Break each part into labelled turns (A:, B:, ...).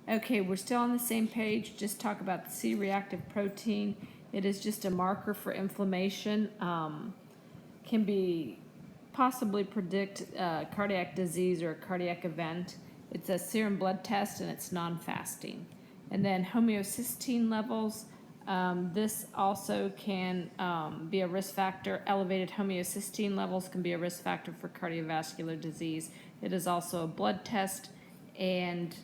A: Okay, we're still on the same page. Just talk about the C-reactive protein. It is just a marker for inflammation. Can be possibly predict cardiac disease or a cardiac event. It's a serum blood test and it's non-fasting. And then homocysteine levels. This also can be a risk factor. Elevated homocysteine levels can be a risk factor for cardiovascular disease. It is also a blood test and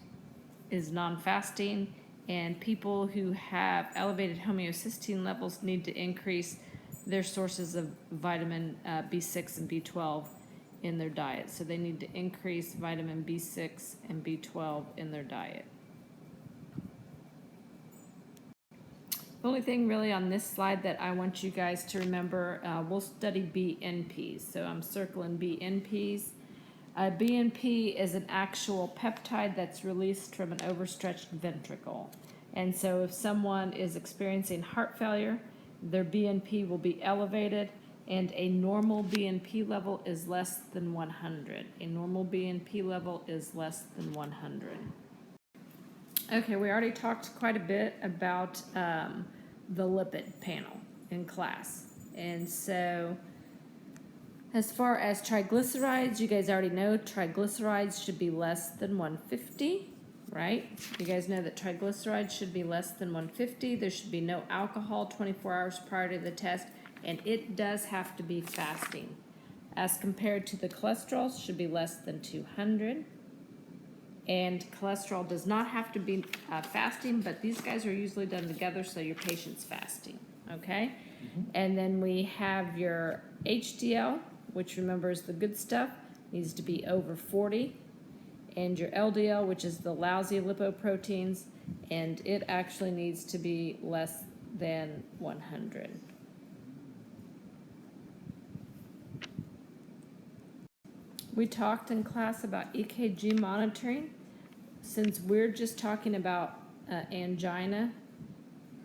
A: is non-fasting, and people who have elevated homocysteine levels need to increase their sources of vitamin B6 and B12 in their diet. So they need to increase vitamin B6 and B12 in their diet. The only thing really on this slide that I want you guys to remember, we'll study BNPs. So I'm circling BNPs. BNP is an actual peptide that's released from an overstretched ventricle. And so if someone is experiencing heart failure, their BNP will be elevated, and a normal BNP level is less than 100. A normal BNP level is less than 100. Okay, we already talked quite a bit about the lipid panel in class. And so as far as triglycerides, you guys already know triglycerides should be less than 150, right? You guys know that triglycerides should be less than 150. There should be no alcohol 24 hours prior to the test, and it does have to be fasting. As compared to the cholesterol, should be less than 200. And cholesterol does not have to be fasting, but these guys are usually done together, so your patient's fasting, okay? And then we have your HDL, which remember is the good stuff, needs to be over 40. And your LDL, which is the lousy lipoproteins, and it actually needs to be less than 100. We talked in class about EKG monitoring. Since we're just talking about angina,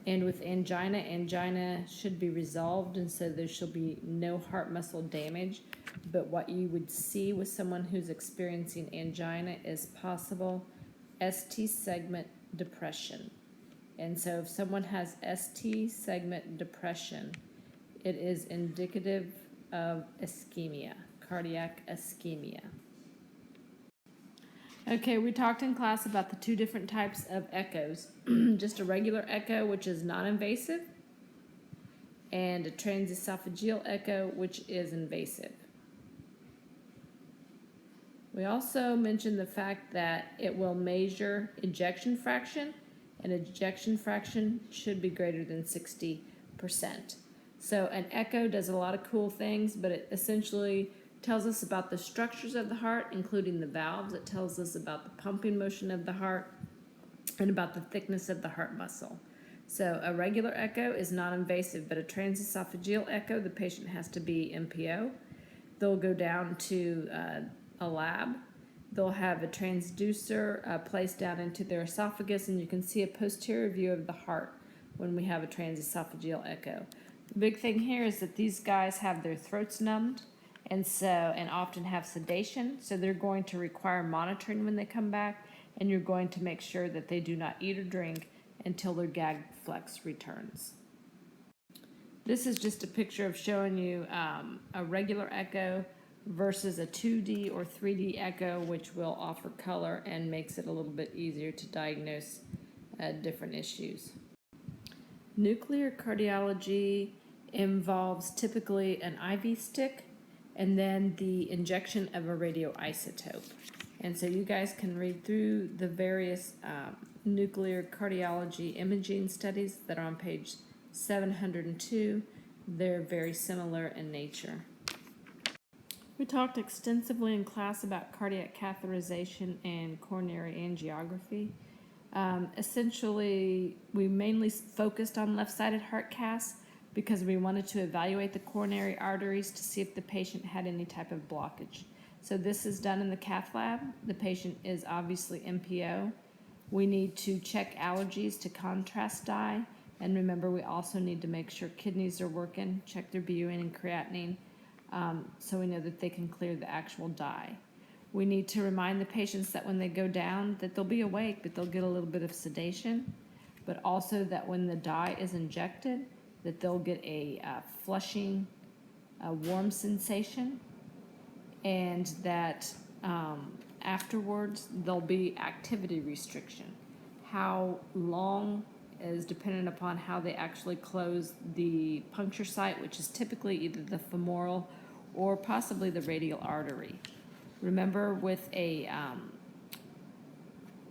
A: and with angina, angina should be resolved, and so there should be no heart muscle damage. But what you would see with someone who's experiencing angina is possible ST segment depression. And so if someone has ST segment depression, it is indicative of ischemia, cardiac ischemia. Okay, we talked in class about the two different types of echoes. Just a regular echo, which is non-invasive, and a transesophageal echo, which is invasive. We also mentioned the fact that it will measure ejection fraction, and ejection fraction should be greater than 60%. So an echo does a lot of cool things, but it essentially tells us about the structures of the heart, including the valves. It tells us about the pumping motion of the heart and about the thickness of the heart muscle. So a regular echo is non-invasive, but a transesophageal echo, the patient has to be MPO. They'll go down to a lab. They'll have a transducer placed down into their esophagus, and you can see a posterior view of the heart when we have a transesophageal echo. The big thing here is that these guys have their throats numbed, and often have sedation, so they're going to require monitoring when they come back, and you're going to make sure that they do not eat or drink until their gag reflex returns. This is just a picture of showing you a regular echo versus a 2D or 3D echo, which will offer color and makes it a little bit easier to diagnose different issues. Nuclear cardiology involves typically an IV stick and then the injection of a radioisotope. And so you guys can read through the various nuclear cardiology imaging studies that are on page 702. They're very similar in nature. We talked extensively in class about cardiac catheterization and coronary angiography. Essentially, we mainly focused on left-sided heart caths because we wanted to evaluate the coronary arteries to see if the patient had any type of blockage. So this is done in the cath lab. The patient is obviously MPO. We need to check allergies to contrast dye, and remember we also need to make sure kidneys are working, check their BUN and creatinine, so we know that they can clear the actual dye. We need to remind the patients that when they go down, that they'll be awake, but they'll get a little bit of sedation, but also that when the dye is injected, that they'll get a flushing, warm sensation, and that afterwards there'll be activity restriction. How long is dependent upon how they actually close the puncture site, which is typically either the femoral or possibly the radial artery. Remember, with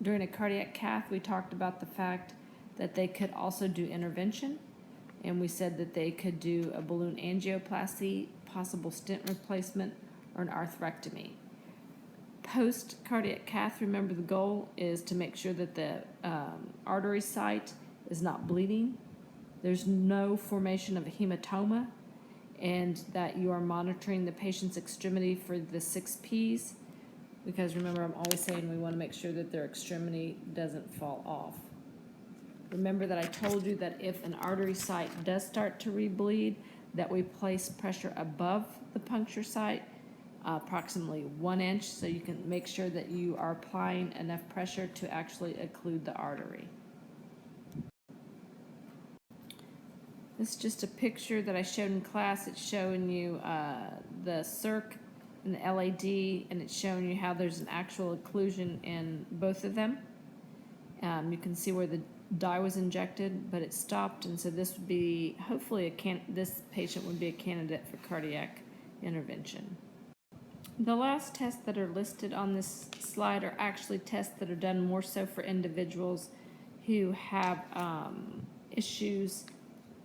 A: during a cardiac cath, we talked about the fact that they could also do intervention, and we said that they could do a balloon angioplasty, possible stent replacement, or an arthrectomy. Post cardiac cath, remember the goal is to make sure that the artery site is not bleeding, there's no formation of a hematoma, and that you are monitoring the patient's extremity for the 6 Ps, because remember, I'm always saying we want to make sure that their extremity doesn't fall off. Remember that I told you that if an artery site does start to rebleed, that we place pressure above the puncture site, approximately 1 inch, so you can make sure that you are applying enough pressure to actually occlude the artery. This is just a picture that I showed in class. It's showing you the circ and the LAD, and it's showing you how there's an actual occlusion in both of them. You can see where the dye was injected, but it stopped, and so this would be, hopefully, this patient would be a candidate for cardiac intervention. The last tests that are listed on this slide are actually tests that are done more so for individuals who have issues,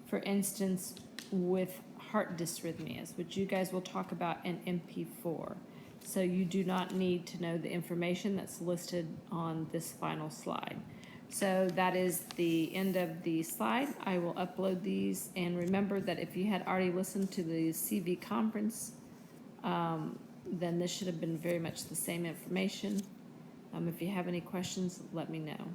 A: for instance, with heart dysrhythmias, which you guys will talk about in MP4. So you do not need to know the information that's listed on this final slide. So that is the end of the slide. I will upload these, and remember that if you had already listened to the CV conference, then this should have been very much the same information. If you have any questions, let me know.